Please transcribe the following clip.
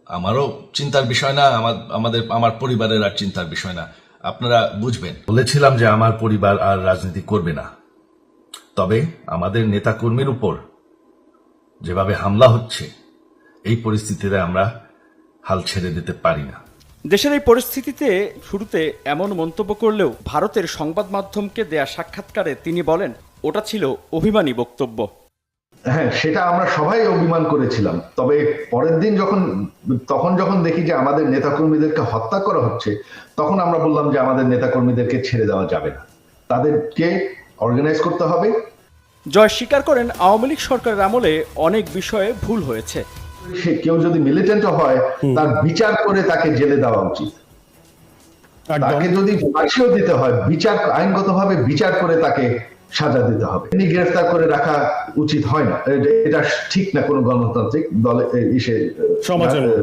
আমারও চিন্তার বিষয় না, আমার পরিবারের আর চিন্তার বিষয় না। আপনারা বুঝবেন। বলেছিলাম যে আমার পরিবার আর রাজনীতি করবে না, তবে আমাদের নেতাকর্মীর উপর যেভাবে হামলা হচ্ছে, এই পরিস্থিতিতে আমরা হাল ছেড়ে দিতে পারি না। দেশের এই পরিস্থিতিতে শুরুতে এমন মন্তব্য করলেও ভারতের সংবাদ মাধ্যমকে দেয়া সাক্ষাৎকারে তিনি বলেন, ওটা ছিল অভিমানী বক্তব্য। হ্যাঁ, সেটা আমরা সবাই অভিমান করেছিলাম। তবে পরের দিন যখন দেখি যে আমাদের নেতাকর্মীদেরকে হত্যা করা হচ্ছে, তখন আমরা বললাম যে আমাদের নেতাকর্মীদেরকে ছেড়ে দেওয়া যাবে না, তাদেরকে অর্গানাইজ করতে হবে। জয় স্বীকার করেন, আওয়ামী লীগ সরকারের আমলে অনেক বিষয়ে ভুল হয়েছে। সে কেউ যদি মিলিটেন্ট হয়, তার বিচার করে তাকে জেলে দেওয়া উচিত। তাকে যদি ফাঁসিও দিতে হয়, আইনগতভাবে বিচার করে তাকে সাজা দিতে হবে। তিনি গ্রেফতার করে রাখা উচিত হয় না, এটা ঠিক না কোনো গণতান্ত্রিক দলে